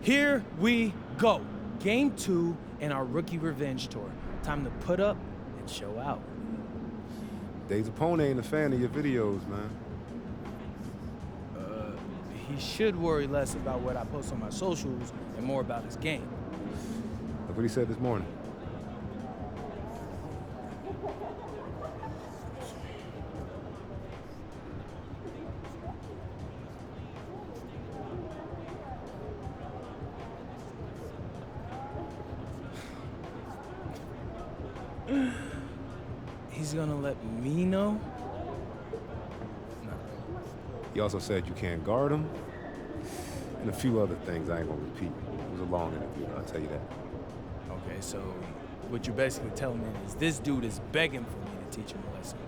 Here we go. Game 2 in our rookie revenge tour. Time to put up and show out. Dave's opponent ain't a fan of your videos, man. He should worry less about what I post on my socials and more about his game. Look what he said this morning. He's gonna let me know? No. He also said you can't guard him, and a few other things I ain't gonna repeat. It was a long interview, I'll tell you that. Okay, so what you're basically telling me is this dude is begging for me to teach him a lesson.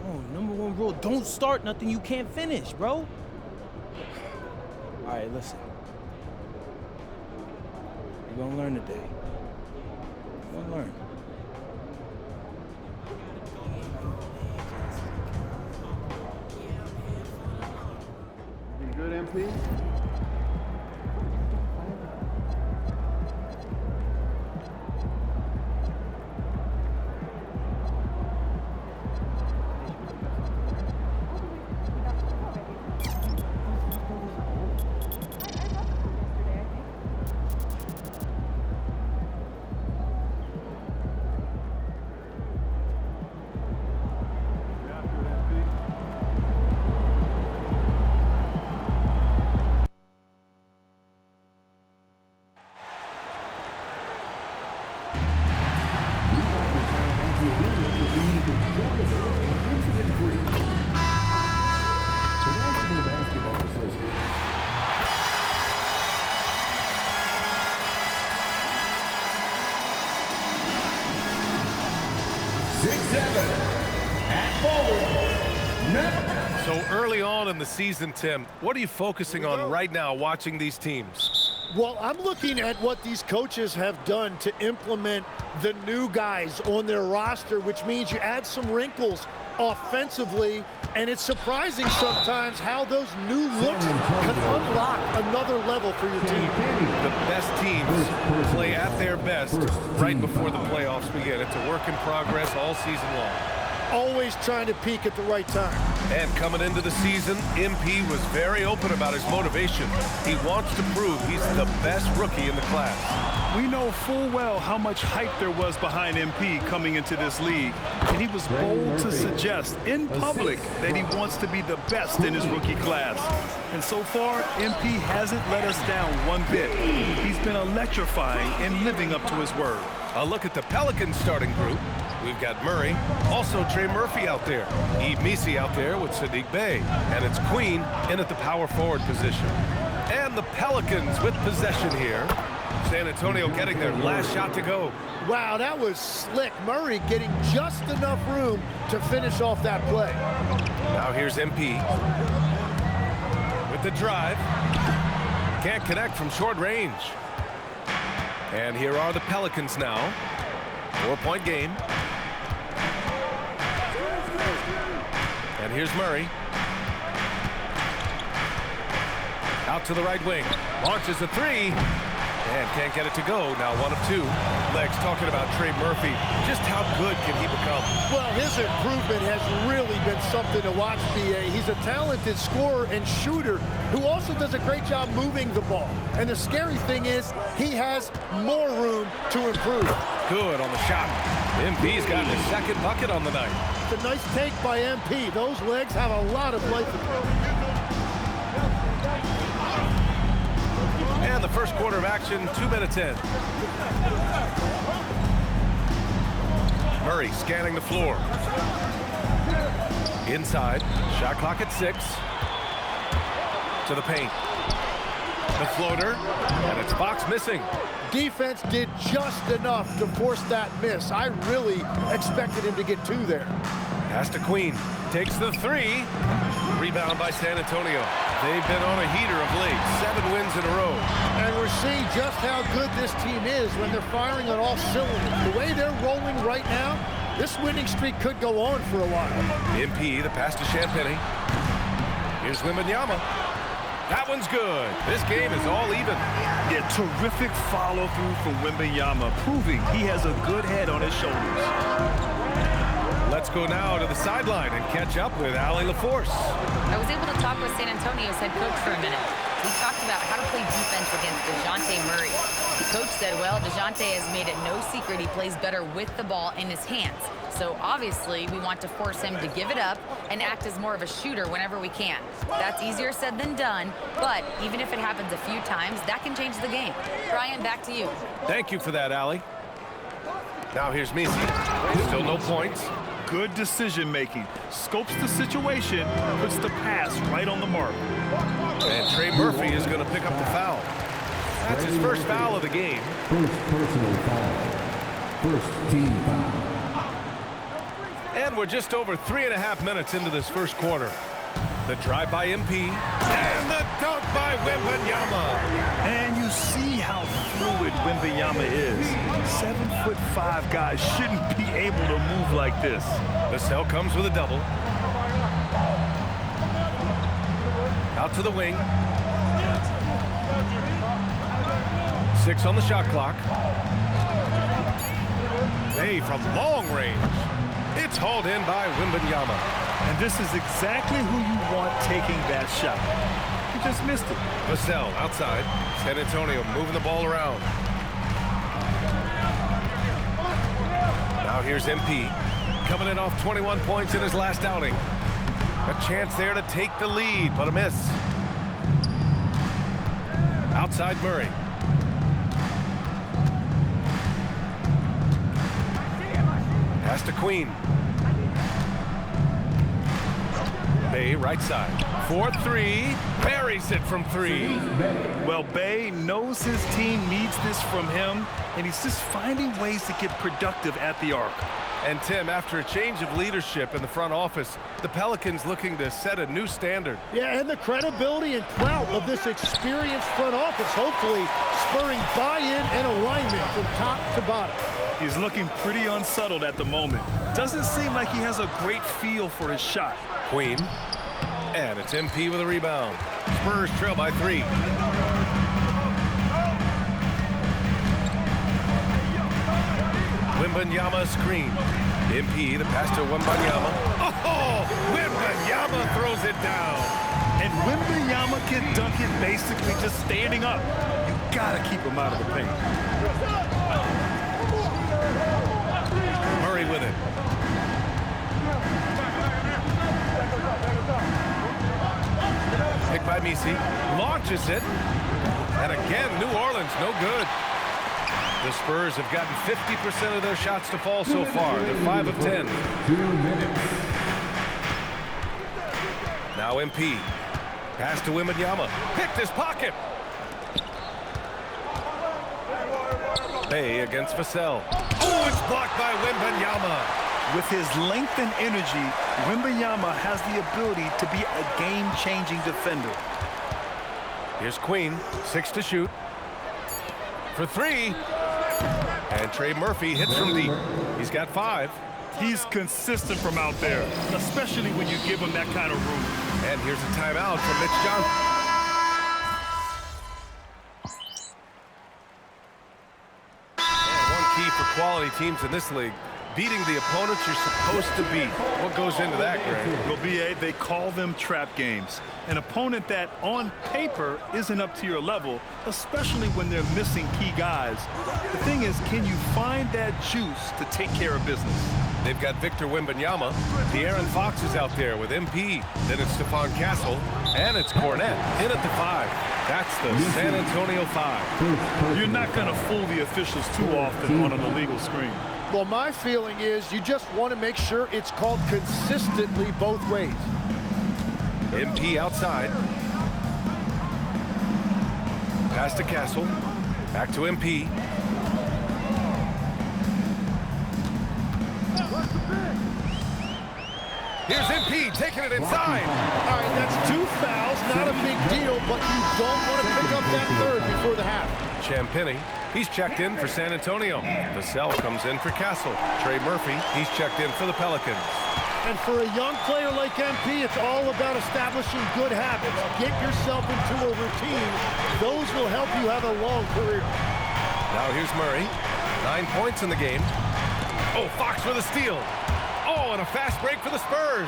Oh, #1 rule, don't start nothing you can't finish, bro. All right, listen. You're gonna learn today. You're gonna learn. You good, MP? So early on in the season, Tim, what are you focusing on right now watching these teams? Well, I'm looking at what these coaches have done to implement the new guys on their roster, which means you add some wrinkles offensively, and it's surprising sometimes how those new looks can unlock another level for your team. The best teams play at their best right before the playoffs begin. It's a work in progress all season long. Always trying to peak at the right time. And coming into the season, MP was very open about his motivation. He wants to prove he's the best rookie in the class. We know full well how much hype there was behind MP coming into this league, and he was bold to suggest in public that he wants to be the best in his rookie class. And so far, MP hasn't let us down one bit. He's been electrifying and living up to his word. A look at the Pelicans starting group. We've got Murray, also Trey Murphy out there, Yves Missi out there with Saddiq Bey, and it's Queen in at the power forward position. And the Pelicans with possession here. San Antonio getting their last shot to go. Wow, that was slick. Murray getting just enough room to finish off that play. Now here's MP with the drive. Can't connect from short range. And here are the Pelicans now. 4-point game. And here's Murray. Out to the right wing. Launches a three. And can't get it to go. Now 1 of 2. Legs talking about Trey Murphy. Just how good can he become? Well, his improvement has really been something to watch, B.A. He's a talented scorer and shooter who also does a great job moving the ball. And the scary thing is he has more room to improve. Good on the shot. MP's got his second bucket on the night. It's a nice take by MP. Those legs have a lot of life. And the first quarter of action, 2 minutes in. Murray scanning the floor. Inside, shot clock at 6. To the paint. The floater, and it's Fox missing. Defense did just enough to force that miss. I really expected him to get 2 there. Pass to Queen. Takes the 3. Rebound by San Antonio. They've been on a heater of late. 7 wins in a row. And we're seeing just how good this team is when they're firing on all cylinders. The way they're rolling right now, this winning streak could go on for a while. MP, the pass to Champagnie. Here's Wembanyama. That one's good. This game is all even. Yeah, terrific follow-through from Wembanyama, proving he has a good head on his shoulders. Let's go now to the sideline and catch up with Allie LaForce. I was able to talk with San Antonio's head coach for a minute. We talked about how to play defense against DeJounte Murray. The coach said, well, DeJounte has made it no secret he plays better with the ball in his hands. So obviously we want to force him to give it up and act as more of a shooter whenever we can. That's easier said than done, but even if it happens a few times, that can change the game. Brian, back to you. Thank you for that, Allie. Now here's Misi. Still no points. Good decision-making. Scopes the situation, puts the pass right on the mark. And Trey Murphy is going to pick up the foul. That's his first foul of the game. First personal foul. First team foul. And we're just over 3.5 minutes into this first quarter. The drive by MP. And the dunk by Wembanyama. And you see how fluid Wembanyama is. 7'5" guys shouldn't be able to move like this. Vassell comes with a double. Out to the wing. 6 on the shot clock. Bay from long range. It's hauled in by Wembanyama. And this is exactly who you want taking that shot. He just missed it. Vassell outside. San Antonio moving the ball around. Now here's MP. Coming in off 21 points in his last outing. A chance there to take the lead, but a miss. Outside Murray. Pass to Queen. Bay right side. 4-3. Buries it from 3. Well, Bay knows his team needs this from him, and he's just finding ways to get productive at the arc. And Tim, after a change of leadership in the front office, the Pelicans looking to set a new standard. Yeah, and the credibility and clout of this experienced front office, hopefully spurring buy-in and alignment from top to bottom. He's looking pretty unsettled at the moment. Doesn't seem like he has a great feel for his shot. Queen. And it's MP with a rebound. Spurs trail by 3. Wembanyama screen. MP, the pass to Wembanyama. Oh, Wembanyama throws it down. And Wembanyama can dunk it basically just standing up. You gotta keep him out of the paint. Murray with it. Picked by Misi. Launches it. And again, New Orleans, no good. The Spurs have gotten 50% of their shots to fall so far. They're 5 of 10. 2 minutes. Now MP. Pass to Wembanyama. Picked his pocket. Bay against Vassell. Oh, it's blocked by Wembanyama. With his length and energy, Wembanyama has the ability to be a game-changing defender. Here's Queen. 6 to shoot. For 3. And Trey Murphy hits from deep. He's got 5. He's consistent from out there, especially when you give him that kind of room. And here's a timeout from Mitch Johnson. And one key for quality teams in this league, beating the opponents you're supposed to beat. What goes into that, Greg? Well, BA, they call them trap games. An opponent that, on paper, isn't up to your level, especially when they're missing key guys. The thing is, can you find that juice to take care of business? They've got Victor Wembanyama. De'Aaron Fox is out there with MP. Then it's Stephon Castle. And it's Cornette in at the 5. That's the San Antonio 5. You're not going to fool the officials too often on an illegal screen. Well, my feeling is you just want to make sure it's called consistently both ways. MP outside. Pass to Castle. Back to MP. Here's MP taking it inside. All right, that's 2 fouls, not a big deal, but you don't want to pick up that 3rd before the half. Champagnie, he's checked in for San Antonio. Vassell comes in for Castle. Trey Murphy, he's checked in for the Pelicans. And for a young player like MP, it's all about establishing good habits. Get yourself into a routine. Those will help you have a long career. Now here's Murray. 9 points in the game. Oh, Fox with a steal. Oh, and a fast break for the Spurs.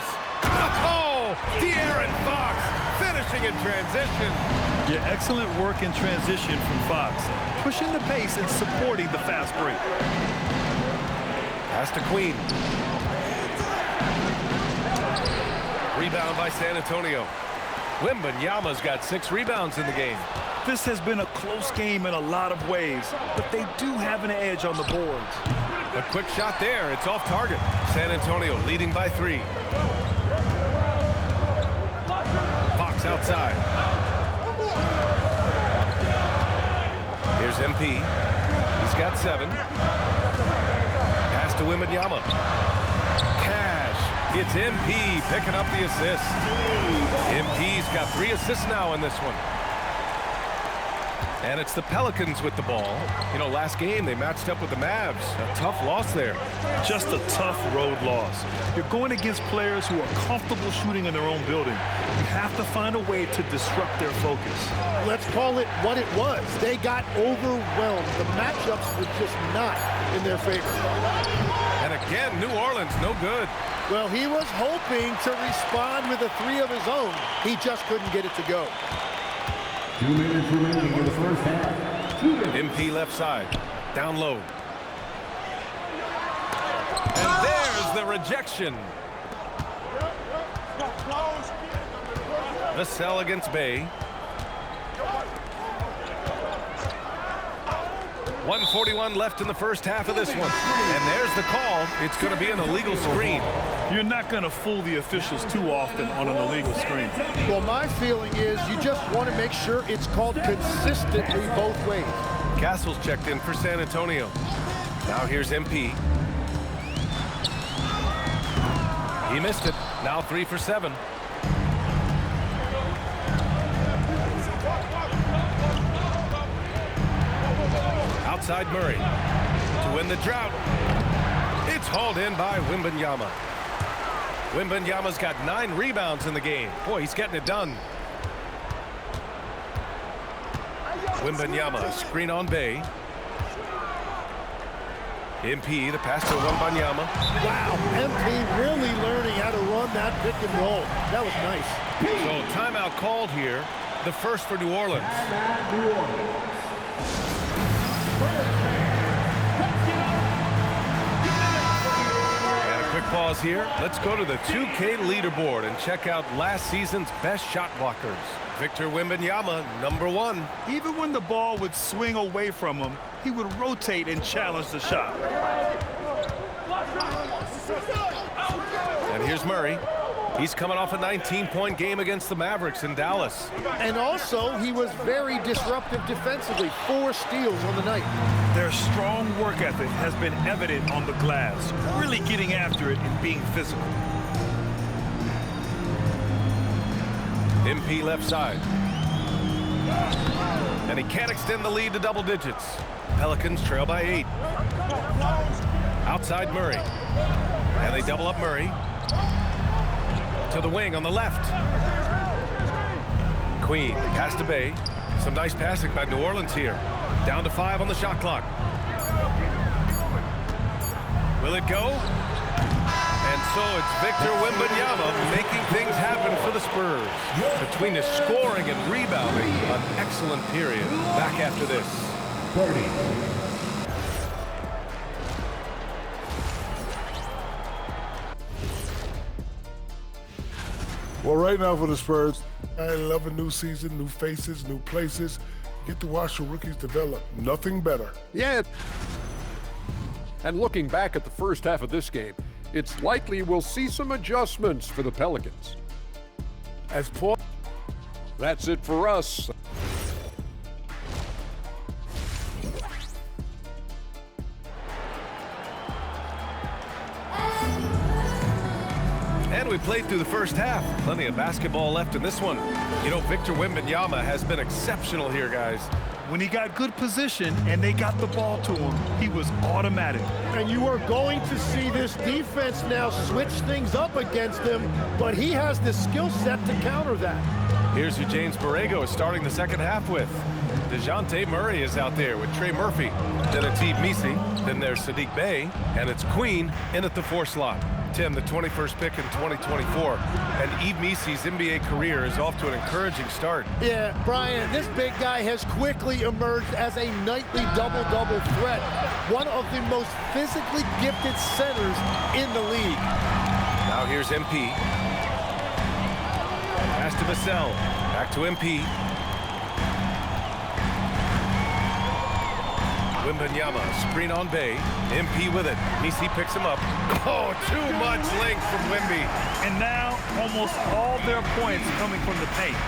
Oh, De'Aaron Fox finishing in transition. Yeah, excellent work in transition from Fox. Pushing the pace and supporting the fast break. Pass to Queen. Rebound by San Antonio. Wembanyama's got 6 rebounds in the game. This has been a close game in a lot of ways, but they do have an edge on the boards. A quick shot there. It's off target. San Antonio leading by 3. Fox outside. Here's MP. He's got 7. Pass to Wembanyama. Cash. It's MP picking up the assist. MP's got 3 assists now in this one. And it's the Pelicans with the ball. You know, last game they matched up with the Mavs. A tough loss there. Just a tough road loss. You're going against players who are comfortable shooting in their own building. You have to find a way to disrupt their focus. Let's call it what it was. They got overwhelmed. The matchups were just not in their favor. And again, New Orleans, no good. Well, he was hoping to respond with a 3 of his own. He just couldn't get it to go. 2 minutes remaining in the first half. MP left side. Down low. And there's the rejection. Vassell against Bay. 1:41 left in the first half of this one. And there's the call. It's going to be an illegal screen. You're not going to fool the officials too often on an illegal screen. Well, my feeling is you just want to make sure it's called consistently both ways. Castle's checked in for San Antonio. Now here's MP. He missed it. Now 3 for 7. Outside Murray to win the drought. It's hauled in by Wembanyama. Wembanyama's got 9 rebounds in the game. Boy, he's getting it done. Wembanyama, screen on Bay. MP, the pass to Wembanyama. Wow, MP really learning how to run that pick and roll. That was nice. So timeout called here, the first for New Orleans. And a quick pause here. Let's go to the 2K leaderboard and check out last season's best shot blockers. Victor Wembanyama, number 1. Even when the ball would swing away from him, he would rotate and challenge the shot. And here's Murray. He's coming off a 19-point game against the Mavericks in Dallas. And also, he was very disruptive defensively. 4 steals on the night. Their strong work ethic has been evident on the glass, really getting after it and being physical. MP left side. And he can't extend the lead to double digits. Pelicans trail by 8. Outside Murray. And they double up Murray. To the wing on the left. Queen, pass to Bay. Some nice passing by New Orleans here. Down to 5 on the shot clock. Will it go? And so it's Victor Wembanyama making things happen for the Spurs. Between his scoring and rebounding, an excellent period. Back after this. 30. Well, right now for the Spurs, I love a new season, new faces, new places. Get to watch the rookies develop. Nothing better. Yeah. And looking back at the first half of this game, it's likely we'll see some adjustments for the Pelicans. As Paul. That's it for us. And we played through the first half. Plenty of basketball left in this one. You know, Victor Wembanyama has been exceptional here, guys. When he got good position and they got the ball to him, he was automatic. And you are going to see this defense now switch things up against him, but he has the skill set to counter that. Here's who James Borrego is starting the second half with. DeJounte Murray is out there with Trey Murphy. Then it's Yves Missi. Then there's Saddiq Bey. And it's Queen in at the 4 slot. Tim, the 21st pick in 2024. And Yves Missi's NBA career is off to an encouraging start. Yeah, Brian, this big guy has quickly emerged as a nightly double-double threat. One of the most physically gifted centers in the league. Now here's MP. Pass to Vassell. Back to MP. Wembanyama, screen on Bey. MP with it. Missi picks him up. Oh, too much length from Wemby. And now almost all their points coming from the paint.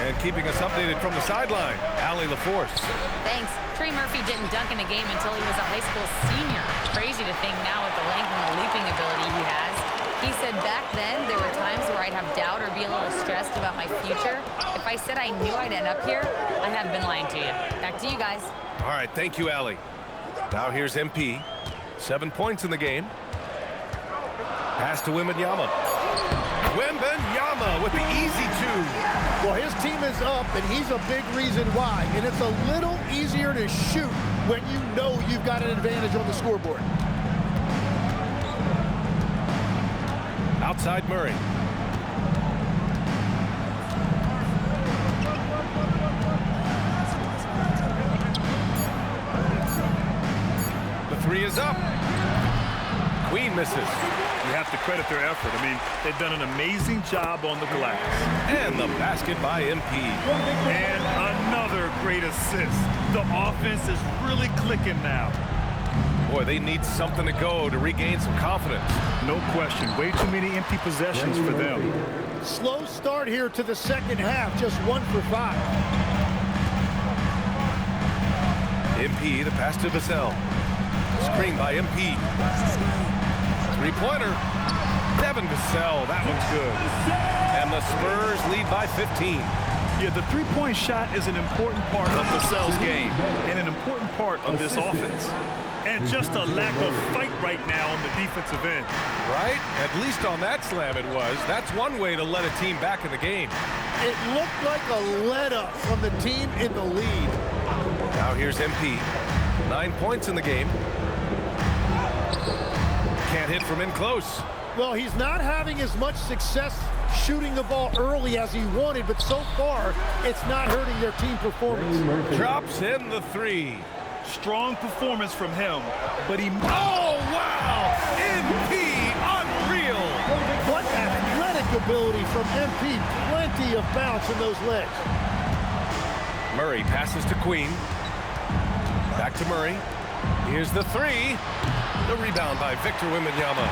And keeping us updated from the sideline, Allie LaForce. Thanks. Trey Murphy didn't dunk in a game until he was a high school senior. Crazy to think now with the length and the leaping ability he has. He said back then there were times where I'd have doubt or be a little stressed about my future. If I said I knew I'd end up here, I have been lying to you. Back to you guys. All right, thank you, Allie. Now here's MP. 7 points in the game. Pass to Wembanyama. Wembanyama with the easy 2. Well, his team is up, and he's a big reason why. And it's a little easier to shoot when you know you've got an advantage on the scoreboard. Outside Murray. The 3 is up. Queen misses. You have to credit their effort. I mean, they've done an amazing job on the glass. And the basket by MP. And another great assist. The offense is really clicking now. Boy, they need something to go to regain some confidence. No question. Way too many empty possessions for them. Slow start here to the second half. Just 1 for 5. MP, the pass to Vassell. Screen by MP. 3-pointer. Devin Vassell, that one's good. And the Spurs lead by 15. Yeah, the three-point shot is an important part of Vassell's game and an important part of this offense. And just a lack of fight right now on the defensive end. Right? At least on that slam it was. That's one way to let a team back in the game. It looked like a let-up from the team in the lead. Now here's MP. 9 points in the game. Can't hit from in close. Well, he's not having as much success shooting the ball early as he wanted, but so far, it's not hurting their team performance. Drops in the 3. Strong performance from him, but he... Oh, wow! MP, unreal! What athletic ability from MP. Plenty of bounce in those legs. Murray passes to Queen. Back to Murray. Here's the 3. The rebound by Victor Wembanyama.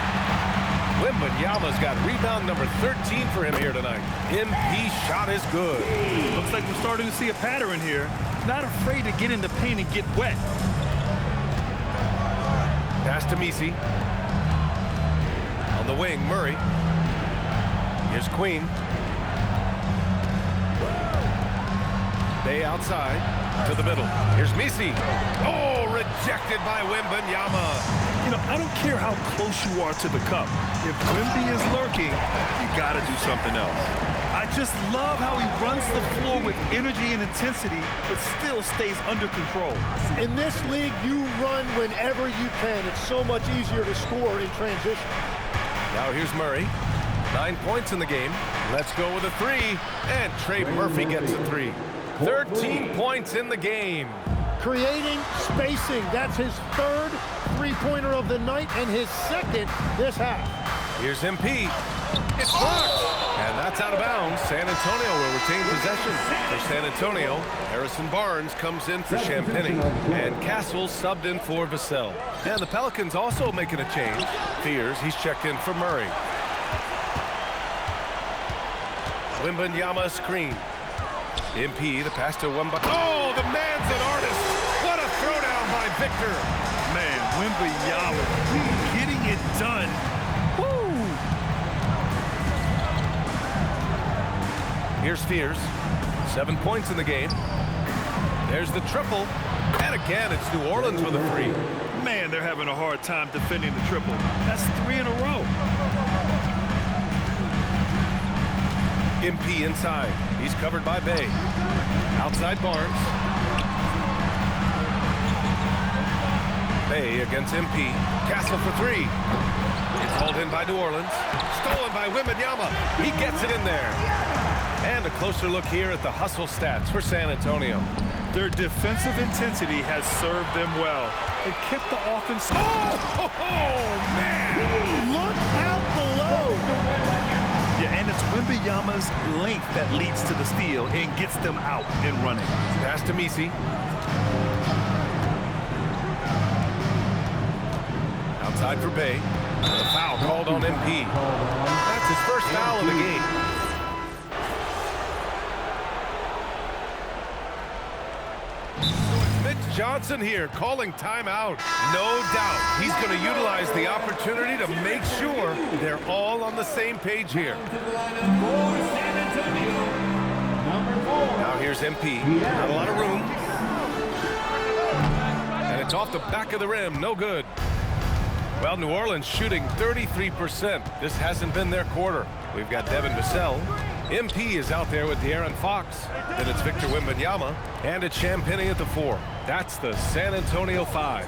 Wembanyama's got rebound number 13 for him here tonight. MP shot is good. Looks like we're starting to see a pattern here. Not afraid to get in the paint and get wet. Pass to Missi. On the wing, Murray. Here's Queen. Bey outside to the middle. Here's Missi. Oh, rejected by Wembanyama. You know, I don't care how close you are to the cup. If Wemby is lurking, you got to do something else. I just love how he runs the floor with energy and intensity, but still stays under control. In this league, you run whenever you can. It's so much easier to score in transition. Now here's Murray. 9 points in the game. Let's go with a 3. And Trey Murphy gets a 3. 13 points in the game. Creating spacing. That's his third three-pointer of the night and his second this half. Here's MP. It's blocked. And that's out of bounds. San Antonio will retain possession. For San Antonio, Harrison Barnes comes in for Champagnie. And Castle subbed in for Vassell. And the Pelicans also making a change. Fears, he's checked in for Murray. Wembanyama screen. MP, the pass to Wembanyama. Oh, the man's an artist. What a throwdown by Victor. Man, Wembanyama getting it done. Woo! Here's Fears. 7 points in the game. There's the triple. And again, it's New Orleans with a three. Man, they're having a hard time defending the triple. That's 3 in a row. MP inside. He's covered by Bay. Outside Barnes. Bay against MP. Castle for three. It's hauled in by New Orleans. Stolen by Wembanyama. He gets it in there. And a closer look here at the hustle stats for San Antonio. Their defensive intensity has served them well. It kept the offense. Man! Look out below. Yeah, and it's Wembanyama's length that leads to the steal and gets them out and running. Pass to Messi. Outside for Bay. The foul called on MP. That's his first foul of the game. Mitch Johnson here calling timeout. No doubt he's going to utilize the opportunity to make sure they're all on the same page here. Now here's MP. Not a lot of room. And it's off the back of the rim. No good. Well, New Orleans shooting 33%. This hasn't been their quarter. We've got Devin Vassell. MP is out there with De'Aaron Fox. Then it's Victor Wembanyama. And it's Champagnie at the 4. That's the San Antonio 5.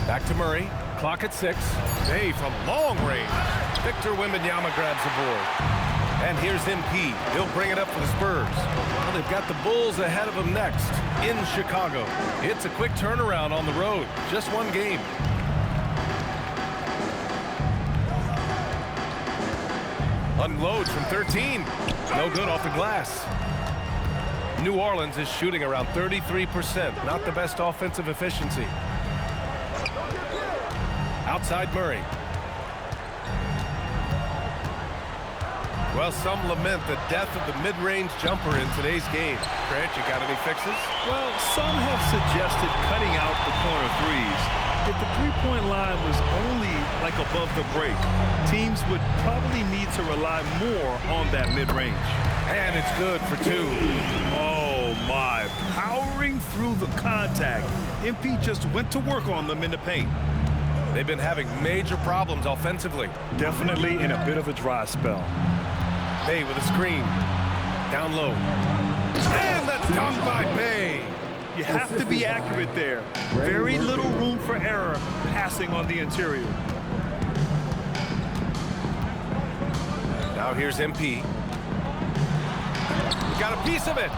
Back to Murray. Clock at 6. Bay from long range. Victor Wembanyama grabs the board. And here's MP. He'll bring it up for the Spurs. Well, they've got the Bulls ahead of them next in Chicago. It's a quick turnaround on the road. Just one game. Unloads from 13. No good off the glass. New Orleans is shooting around 33%. Not the best offensive efficiency. Outside Murray. Well, some lament the death of the mid-range jumper in today's game. Grant, you got any fixes? Well, some have suggested cutting out the corner threes. If the three-point line was only like above the break, teams would probably need to rely more on that mid-range. And it's good for 2. Oh, my. Powering through the contact. MP just went to work on them in the paint. They've been having major problems offensively. Definitely in a bit of a dry spell. Bay with a screen. Down low. And that's dunked by Bay. You have to be accurate there. Very little room for error passing on the interior. Now here's MP. Got a piece of it.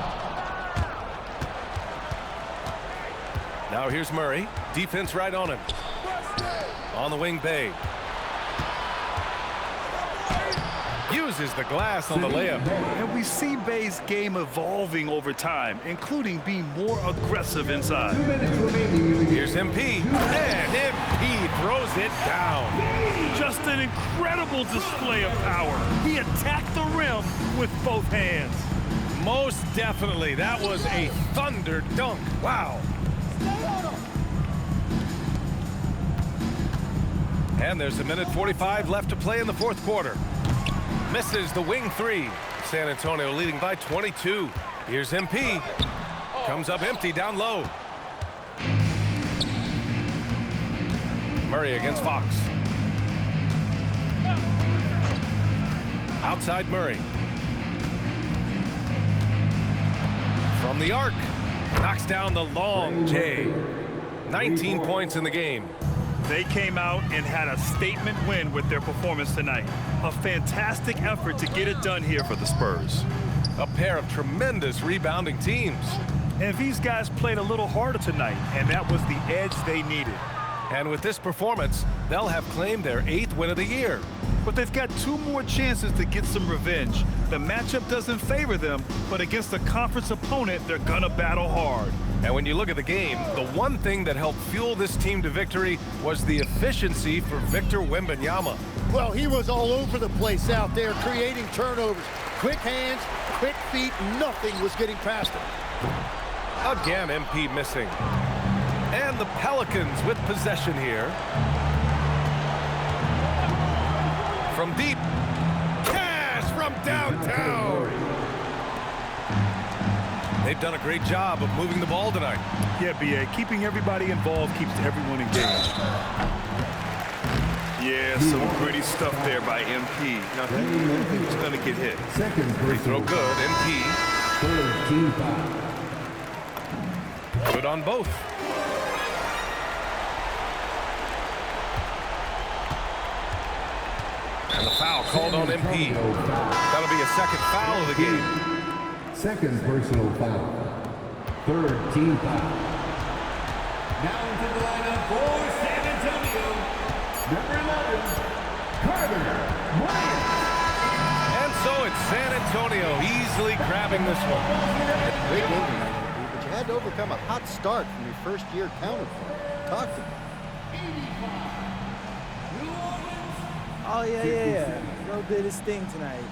Now here's Murray. Defense right on him. On the wing, Bay. Uses the glass on the layup. And we see Bay's game evolving over time, including being more aggressive inside. Here's MP. And MP throws it down. Just an incredible display of power. He attacked the rim with both hands. Most definitely. That was a thunder dunk. Wow. And there's 1:45 left to play in the fourth quarter. Misses the wing 3. San Antonio leading by 22. Here's MP. Comes up empty down low. Murray against Fox. Outside Murray. From the arc. Knocks down the long J. 19 points in the game. They came out and had a statement win with their performance tonight. A fantastic effort to get it done here for the Spurs. A pair of tremendous rebounding teams. And these guys played a little harder tonight, and that was the edge they needed. And with this performance, they'll have claimed their 8th win of the year. But they've got 2 more chances to get some revenge. The matchup doesn't favor them, but against a conference opponent, they're gonna battle hard. And when you look at the game, the one thing that helped fuel this team to victory was the efficiency for Victor Wembanyama. Well, he was all over the place out there, creating turnovers. Quick hands, quick feet, nothing was getting past him. Again, MP missing. And the Pelicans with possession here. From deep. Cash from downtown. They've done a great job of moving the ball tonight. Yeah, B.A., keeping everybody involved keeps everyone engaged. Yeah, some pretty stuff there by MP. Now, he was going to get hit. Second Free throw personal. good. MP. Third team foul. Good on both. And the foul called on MP. That'll be a second foul of the game. Second personal foul. Third team foul. Now into the lineup for San Antonio. Number 11, Carter Bryant. And so it's San Antonio easily grabbing this one. Great game tonight, but you had to overcome a hot start from your first year counterpart. Talk to me. Oh, yeah. A little bit his thing tonight,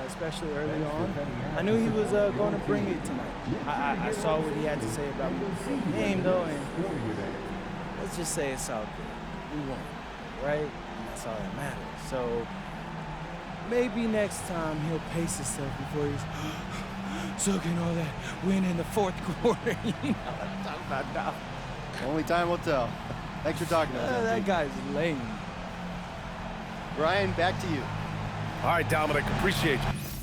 especially early on. I knew he was going to bring it tonight. I saw what he had to say about the game, though, and let's just say it's all good. We won, right? That's all that matters. So maybe next time he'll pace himself before he's soaking all that win in the fourth quarter. You know what I'm talking about now. Only time will tell. Thanks for talking to us. That guy's lame. Brian, back to you. All right, Dominic, appreciate you.